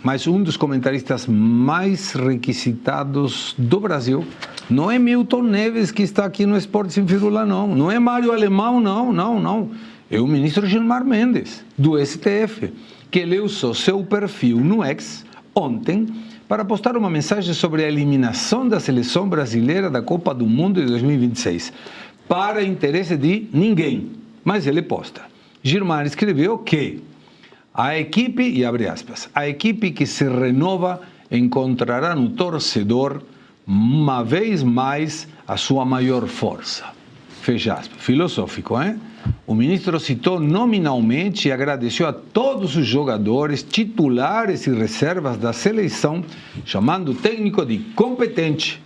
mas um dos comentaristas mais requisitados do Brasil não é Milton Neves, que está aqui no Esporte Sem Firula, não. Não é Mário Alemão, não. É o ministro Gilmar Mendes, do STF, que ele usou seu perfil no X ontem para postar uma mensagem sobre a eliminação da seleção brasileira da Copa do Mundo de 2026, para interesse de ninguém. Mas ele posta. Gilmar escreveu que a equipe, e abre aspas, a equipe que se renova encontrará no torcedor uma vez mais a sua maior força. Fecha aspas. Filosófico, hein? O ministro citou nominalmente e agradeceu a todos os jogadores, titulares e reservas da seleção, chamando o técnico de competente.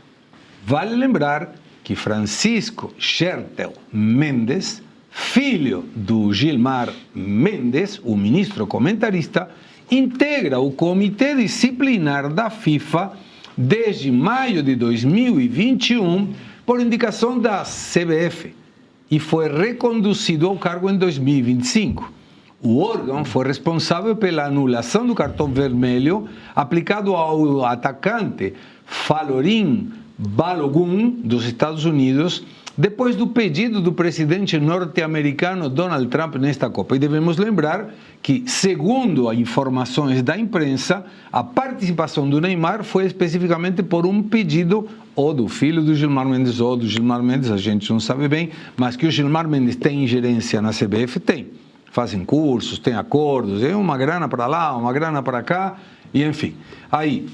Vale lembrar que Francisco Schertel Mendes, filho do Gilmar Mendes, o ministro comentarista, integra o comitê disciplinar da FIFA desde maio de 2021 por indicação da CBF e foi reconduzido ao cargo em 2025. O órgão foi responsável pela anulação do cartão vermelho aplicado ao atacante Falorin Balogun, dos Estados Unidos, depois do pedido do presidente norte-americano Donald Trump nesta Copa. E devemos lembrar que, segundo as informações da imprensa, a participação do Neymar foi especificamente por um pedido ou do filho do Gilmar Mendes ou do Gilmar Mendes, a gente não sabe bem, mas que o Gilmar Mendes tem ingerência na CBF, tem. Fazem cursos, tem acordos, é uma grana para lá, uma grana para cá, e enfim. Aí,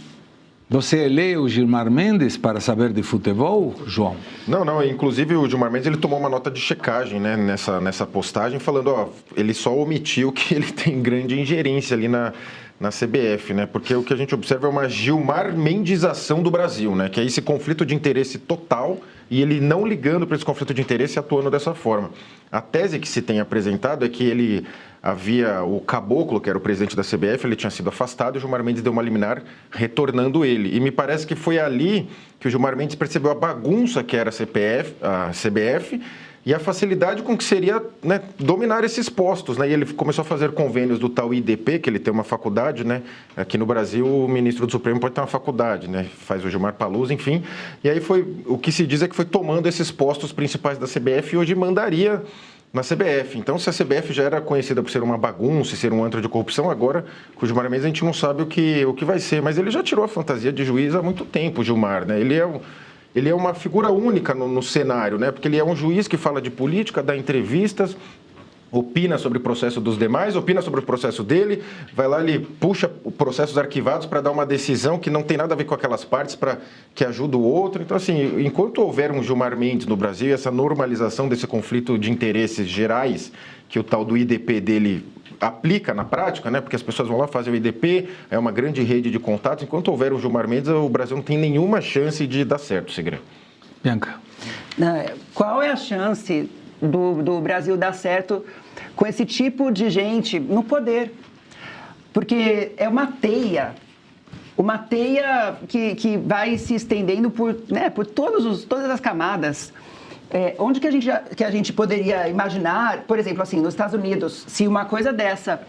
você lê o Gilmar Mendes para saber de futebol, João? Não. Inclusive, o Gilmar Mendes ele tomou uma nota de checagem, né, nessa postagem, falando, ele só omitiu que ele tem grande ingerência ali na CBF, né? Porque o que a gente observa é uma Gilmar Mendização do Brasil, né? Que é esse conflito de interesse total e ele não ligando para esse conflito de interesse e atuando dessa forma. A tese que se tem apresentado é que ele havia o Caboclo, que era o presidente da CBF, ele tinha sido afastado e o Gilmar Mendes deu uma liminar retornando ele. E me parece que foi ali que o Gilmar Mendes percebeu a bagunça que era a CBF e a facilidade com que seria, né, dominar esses postos, né? E ele começou a fazer convênios do tal IDP, que ele tem uma faculdade, né? Aqui no Brasil, o ministro do Supremo pode ter uma faculdade, né? Faz o Gilmar Paluzzi, enfim. E aí o que se diz é que foi tomando esses postos principais da CBF e hoje mandaria na CBF. Então, se a CBF já era conhecida por ser uma bagunça, ser um antro de corrupção, agora, com o Gilmar Mendes, a gente não sabe o que vai ser. Mas ele já tirou a fantasia de juiz há muito tempo, o Gilmar, né? Ele é uma figura única no cenário, né? Porque ele é um juiz que fala de política, dá entrevistas, opina sobre o processo dos demais, opina sobre o processo dele, vai lá, ele puxa processos arquivados para dar uma decisão que não tem nada a ver com aquelas partes para que ajuda o outro. Então, assim, enquanto houver um Gilmar Mendes no Brasil, essa normalização desse conflito de interesses gerais, que o tal do IDP dele aplica na prática, né? Porque as pessoas vão lá fazer o IDP, é uma grande rede de contatos. Enquanto houver um Gilmar Mendes, o Brasil não tem nenhuma chance de dar certo, Segre. Bianca. Qual é a chance do Brasil dar certo com esse tipo de gente no poder? Porque é uma teia que vai se estendendo por todas as camadas. Onde que a gente poderia imaginar, por exemplo, assim, nos Estados Unidos, se uma coisa dessa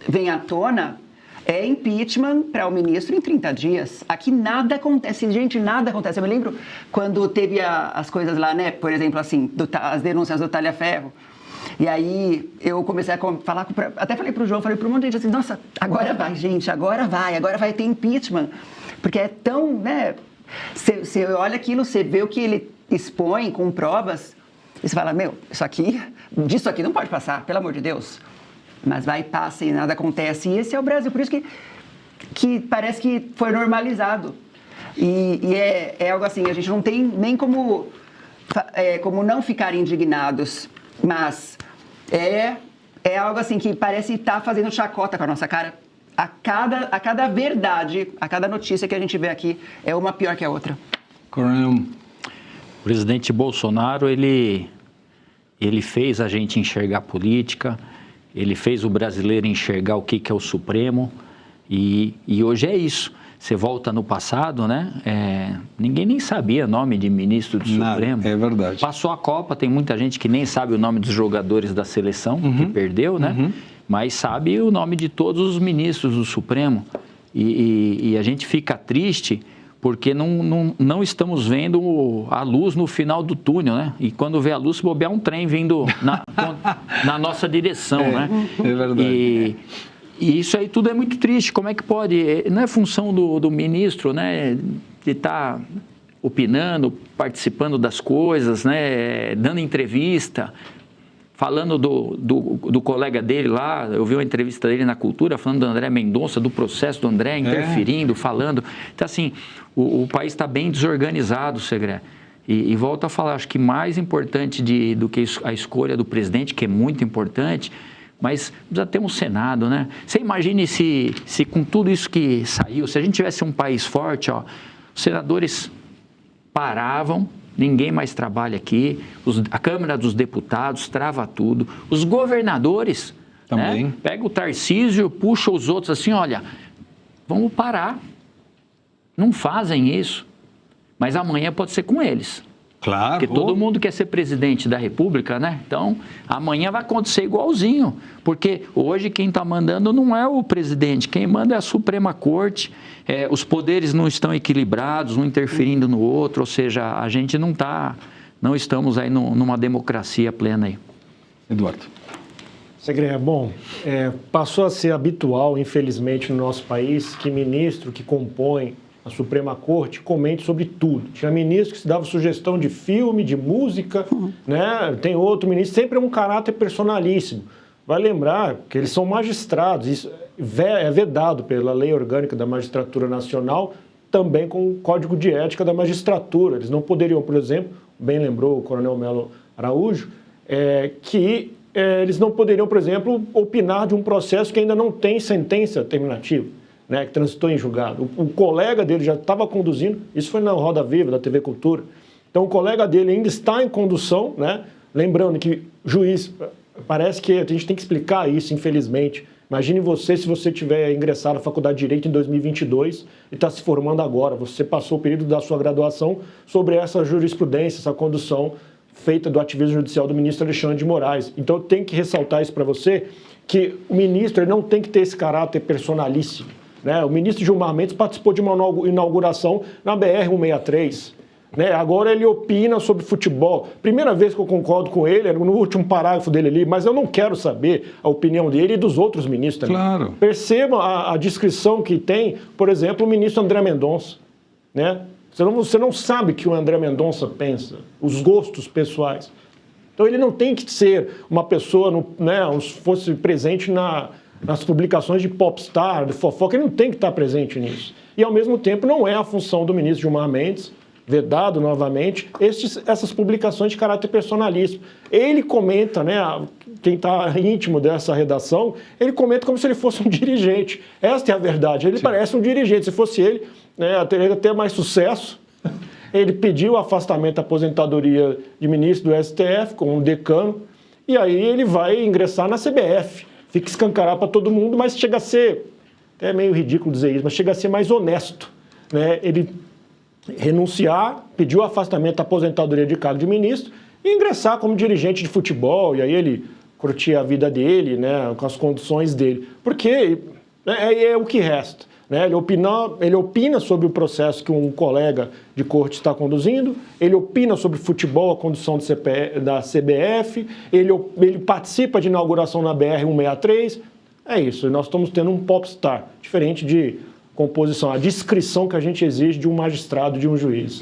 vem à tona, é impeachment para o ministro em 30 dias. Aqui nada acontece, gente, nada acontece. Eu me lembro quando teve as coisas lá, né, por exemplo, assim, as denúncias do Talhaferro. E aí eu comecei a falar, até falei para o João, falei para um monte de gente assim, nossa, agora vai, gente, agora vai ter impeachment. Porque é tão, né, você olha aquilo, você vê o que ele expõe com provas, e você fala, disso aqui não pode passar, pelo amor de Deus. Mas vai e passa e nada acontece. E esse é o Brasil, por isso que parece que foi normalizado. E é algo assim, a gente não tem nem como não ficar indignados, mas é algo assim que parece estar fazendo chacota com a nossa cara. A cada verdade, a cada notícia que a gente vê aqui, é uma pior que a outra. Coronel. O presidente Bolsonaro, ele fez a gente enxergar política, ele fez o brasileiro enxergar o que é o Supremo, e hoje é isso. Você volta no passado, né? Ninguém nem sabia o nome de ministro do Supremo. É verdade. Passou a Copa, tem muita gente que nem sabe o nome dos jogadores da seleção, que perdeu, né? Mas sabe o nome de todos os ministros do Supremo. E a gente fica triste porque não estamos vendo a luz no final do túnel, né? E quando vê a luz, se bobear um trem vindo na nossa direção, né? É verdade. E isso aí tudo é muito triste. Como é que pode? Não é função do ministro, né? De estar opinando, participando das coisas, né? Dando entrevista, falando do colega dele lá. Eu vi uma entrevista dele na Cultura, falando do André Mendonça, do processo do André, interferindo, falando. Então, assim, o país está bem desorganizado, Segré. E volto a falar, acho que mais importante do que a escolha do presidente, que é muito importante, mas precisa ter um Senado, né? Você imagine se com tudo isso que saiu, se a gente tivesse um país forte, ó, os senadores paravam, ninguém mais trabalha aqui, a Câmara dos Deputados trava tudo, os governadores, também, né? Pega o Tarcísio, puxa os outros assim, olha, vamos parar, não fazem isso, mas amanhã pode ser com eles. Claro. Porque todo mundo quer ser presidente da República, né? Então, amanhã vai acontecer igualzinho. Porque hoje quem está mandando não é o presidente, quem manda é a Suprema Corte. Os poderes não estão equilibrados, um interferindo no outro. Ou seja, a gente não estamos aí numa democracia plena aí. Eduardo. Segré, bom, passou a ser habitual, infelizmente, no nosso país, que ministro que compõe a Suprema Corte comente sobre tudo. Tinha ministro que se dava sugestão de filme, de música, né? Tem outro ministro, sempre é um caráter personalíssimo. Vai lembrar que eles são magistrados, isso é vedado pela Lei Orgânica da Magistratura Nacional, também com o Código de Ética da Magistratura. Eles não poderiam, por exemplo, bem lembrou o Coronel Melo Araújo, que eles não poderiam, por exemplo, opinar de um processo que ainda não tem sentença terminativa, né, que transitou em julgado. O colega dele já estava conduzindo, isso foi na Roda Viva, da TV Cultura. Então, o colega dele ainda está em condução, né? Lembrando que juiz, parece que a gente tem que explicar isso, infelizmente. Imagine você, se você tiver ingressado na Faculdade de Direito em 2022 e está se formando agora. Você passou o período da sua graduação sobre essa jurisprudência, essa condução feita do ativismo judicial do ministro Alexandre de Moraes. Então, eu tenho que ressaltar isso para você, que o ministro ele não tem que ter esse caráter personalíssimo. Né? O ministro Gilmar Mendes participou de uma inauguração na BR-163. Né? Agora ele opina sobre futebol. Primeira vez que eu concordo com ele, era no último parágrafo dele ali, mas eu não quero saber a opinião dele e dos outros ministros também. Claro. Perceba a descrição que tem, por exemplo, o ministro André Mendonça. Né? Você não sabe o que o André Mendonça pensa, os gostos pessoais. Então ele não tem que ser uma pessoa, né, se fosse presente nas publicações de popstar, de fofoca, ele não tem que estar presente nisso. E, ao mesmo tempo, não é a função do ministro Gilmar Mendes, vedado novamente, essas publicações de caráter personalíssimo. Ele comenta, né, quem está íntimo dessa redação, ele comenta como se ele fosse um dirigente. Esta é a verdade, ele parece um dirigente. Se fosse ele, né, teria até mais sucesso. Ele pediu o afastamento da aposentadoria de ministro do STF, como decano, e aí ele vai ingressar na CBF. Fica escancarado para todo mundo, mas chega a ser, é meio ridículo dizer isso, mas chega a ser mais honesto, né? Ele renunciar, pedir o afastamento da aposentadoria de cargo de ministro e ingressar como dirigente de futebol, e aí ele curtir a vida dele, né, com as condições dele, porque é o que resta. Né? Ele opina sobre o processo que um colega de corte está conduzindo, ele opina sobre futebol, a condução da CBF, ele participa de inauguração na BR-163. É isso, nós estamos tendo um popstar, diferente de composição, a descrição que a gente exige de um magistrado, de um juiz.